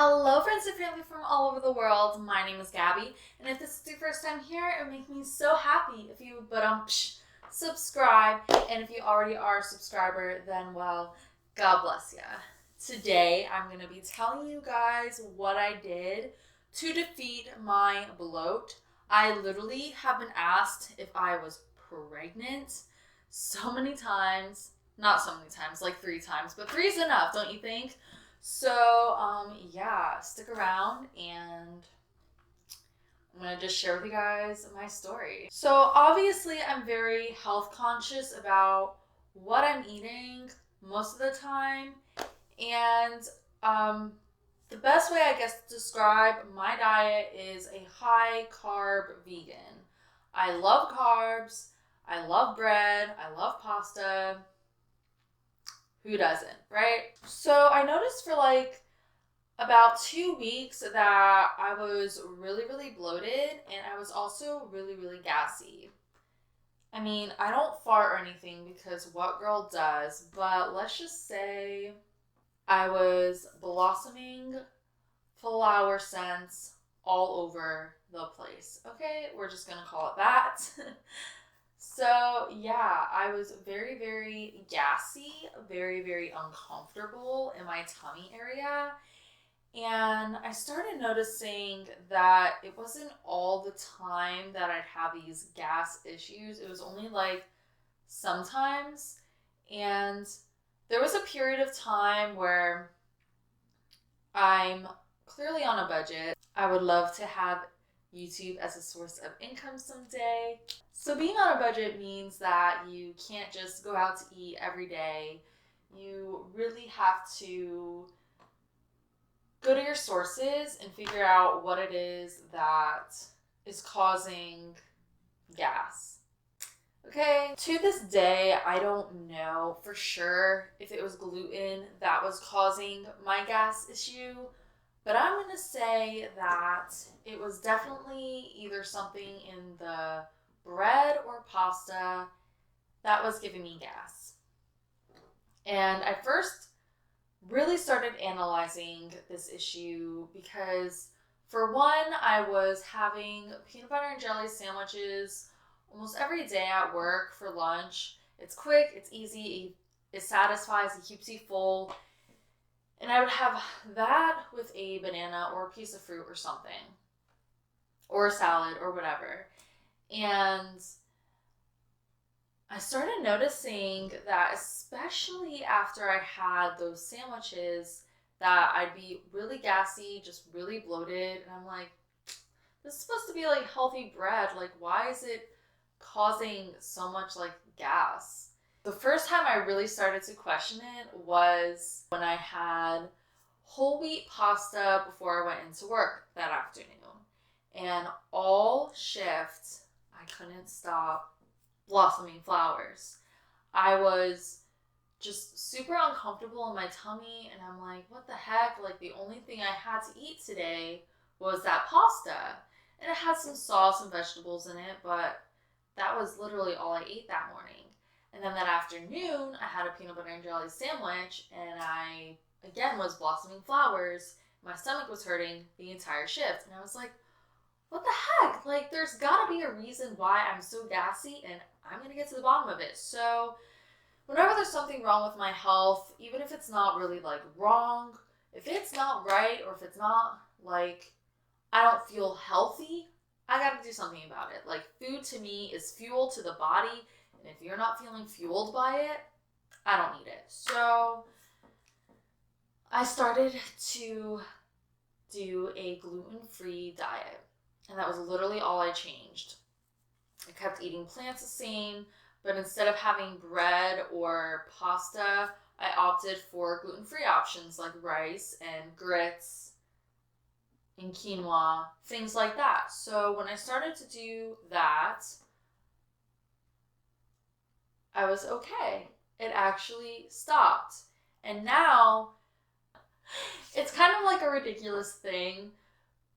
Hello friends and family from all over the world, my name is Gabby, and if this is your first time here, it would make me so happy if you would subscribe, and if you already are a subscriber, then well, God bless ya. Today, I'm going to be telling you guys what I did to defeat my bloat. I literally have been asked if I was pregnant so many times, not so many times, like 3 times, but 3 is enough, don't you think? So, yeah, stick around and I'm going to just share with you guys my story. So, obviously, I'm very health conscious about what I'm eating most of the time. And the best way, I guess, to describe my diet is a high carb vegan. I love carbs. I love bread. I love pasta. Who doesn't, right? So I noticed for like about 2 weeks that I was really, really bloated, and I was also really, really gassy. I mean, I don't fart or anything because what girl does, but let's just say I was blossoming flower scents all over the place. Okay, we're just gonna call it that. So yeah, I was very, very gassy, very, very uncomfortable in my tummy area. And I started noticing that it wasn't all the time that I'd have these gas issues. It was only like sometimes. And there was a period of time where I'm clearly on a budget. I would love to have YouTube as a source of income someday. So being on a budget means that you can't just go out to eat every day. You really have to go to your sources and figure out what it is that is causing gas. Okay, to this day, I don't know for sure if it was gluten that was causing my gas issue, but I'm going to say that it was definitely either something in the bread or pasta that was giving me gas. And I first really started analyzing this issue because, for one, I was having peanut butter and jelly sandwiches almost every day at work for lunch. It's quick, it's easy, it satisfies, it keeps you full. And I would have that with a banana or a piece of fruit or something, or a salad or whatever. And I started noticing that, especially after I had those sandwiches, that I'd be really gassy, just really bloated. And I'm like, this is supposed to be like healthy bread. Like, why is it causing so much like gas? The first time I really started to question it was when I had whole wheat pasta before I went into work that afternoon. And all shift, I couldn't stop blossoming flowers. I was just super uncomfortable in my tummy, and I'm like, what the heck? Like, the only thing I had to eat today was that pasta. And it had some sauce and vegetables in it, but that was literally all I ate that morning. And then that afternoon, I had a peanut butter and jelly sandwich, and I, again, was blossoming flowers. My stomach was hurting the entire shift. And I was like, what the heck? Like, there's gotta be a reason why I'm so gassy, and I'm gonna get to the bottom of it. So whenever there's something wrong with my health, even if it's not really like wrong, if it's not right, or if it's not like I don't feel healthy, I gotta do something about it. Like, food to me is fuel to the body, and if you're not feeling fueled by it, I don't eat it. So I started to do a gluten-free diet, and that was literally all I changed. I kept eating plants the same, but instead of having bread or pasta, I opted for gluten-free options like rice and grits and quinoa, things like that. So when I started to do that, I was okay. It actually stopped. And now, it's kind of like a ridiculous thing,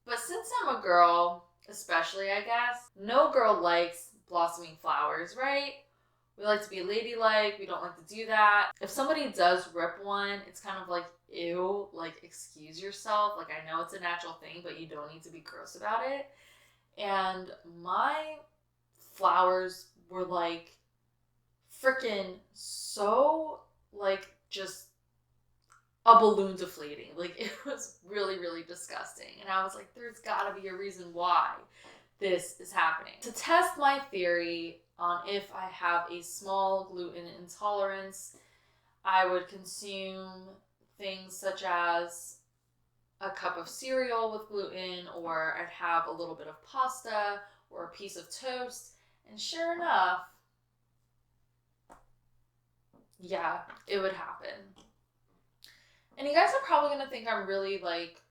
but since I'm a girl, especially I guess, no girl likes blossoming flowers, right? We like to be ladylike. We don't like to do that. If somebody does rip one, it's kind of like, ew, like, excuse yourself. Like, I know it's a natural thing, but you don't need to be gross about it. And my flowers were like freaking so like just a balloon deflating. Like, it was really, really disgusting. And I was like, there's gotta be a reason why this is happening. To test my theory on if I have a small gluten intolerance, I would consume things such as a cup of cereal with gluten, or I'd have a little bit of pasta or a piece of toast. And sure enough, yeah, it would happen. And you guys are probably going to think I'm really like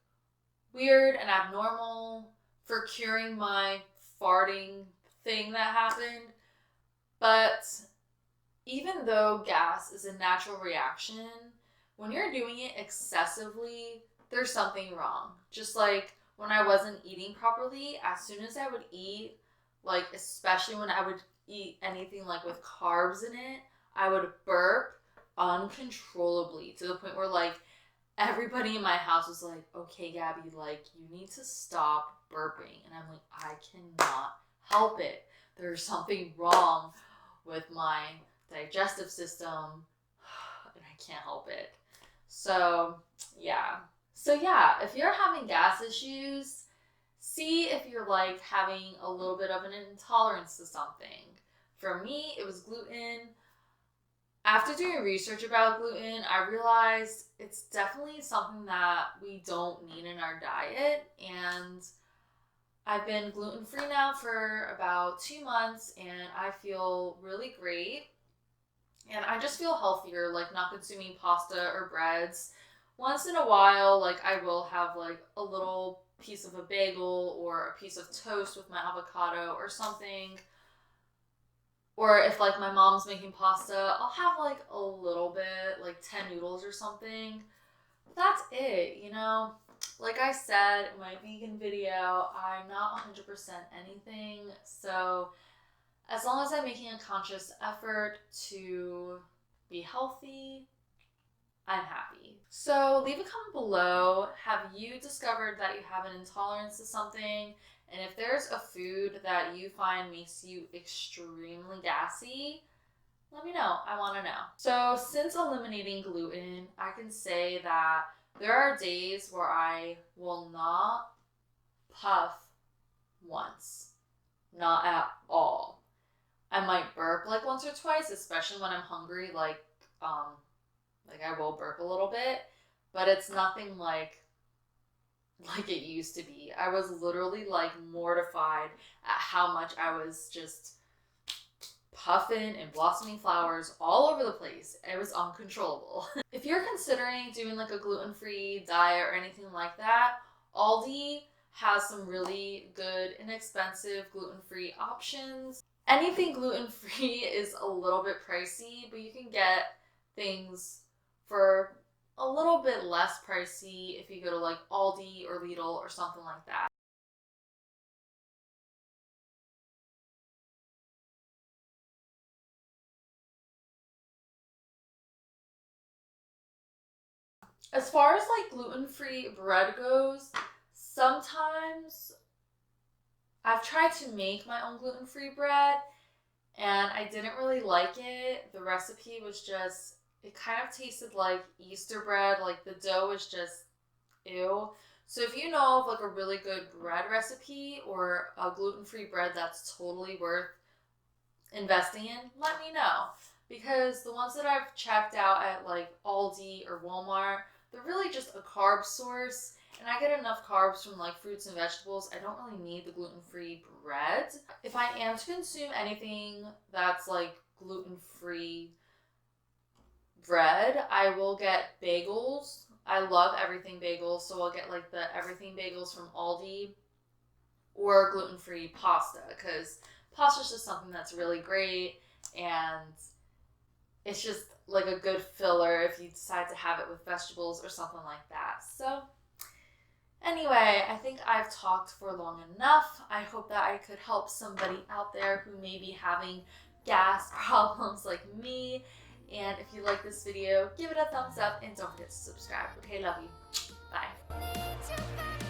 weird and abnormal for curing my farting thing that happened. But even though gas is a natural reaction, when you're doing it excessively, there's something wrong. Just like when I wasn't eating properly, as soon as I would eat, like especially when I would eat anything like with carbs in it, I would burp uncontrollably to the point where like everybody in my house was like, okay, Gabby, like you need to stop burping. And I'm like, I cannot help it. There's something wrong with my digestive system and I can't help it. So yeah, if you're having gas issues, see if you're like having a little bit of an intolerance to something. For me, it was gluten. After doing research about gluten, I realized it's definitely something that we don't need in our diet. And I've been gluten-free now for about 2 months and I feel really great. And I just feel healthier, like not consuming pasta or breads. Once in a while, like I will have like a little piece of a bagel or a piece of toast with my avocado or something. Or if like my mom's making pasta, I'll have like a little bit, like 10 noodles or something. That's it, you know? Like I said in my vegan video, I'm not 100% anything. So as long as I'm making a conscious effort to be healthy, I'm happy. So leave a comment below. Have you discovered that you have an intolerance to something? And if there's a food that you find makes you extremely gassy, let me know. I want to know. So since eliminating gluten, I can say that there are days where I will not puff once. Not at all. I might burp like once or twice, especially when I'm hungry, like I will burp a little bit, but it's nothing like it used to be. I was literally like mortified at how much I was just puffing and blossoming flowers all over the place. It was uncontrollable. If you're considering doing like a gluten-free diet or anything like that, Aldi has some really good, inexpensive gluten-free options. Anything gluten-free is a little bit pricey, but you can get things for a little bit less pricey if you go to like Aldi or Lidl or something like that. As far as like gluten-free bread goes, sometimes I've tried to make my own gluten-free bread and I didn't really like it. The recipe was just, it kind of tasted like Easter bread. Like the dough was just ew. So if you know of like a really good bread recipe or a gluten-free bread that's totally worth investing in, let me know. Because the ones that I've checked out at like Aldi or Walmart, they're really just a carb source. And I get enough carbs from like fruits and vegetables. I don't really need the gluten-free bread. If I am to consume anything that's like gluten-free bread, I will get bagels. I love everything bagels, so I'll get like the everything bagels from Aldi or gluten-free pasta because pasta is just something that's really great and it's just like a good filler if you decide to have it with vegetables or something like that. So anyway, I think I've talked for long enough. I hope that I could help somebody out there who may be having gas problems like me. And if you like this video, give it a thumbs up and don't forget to subscribe. Okay, love you. Bye.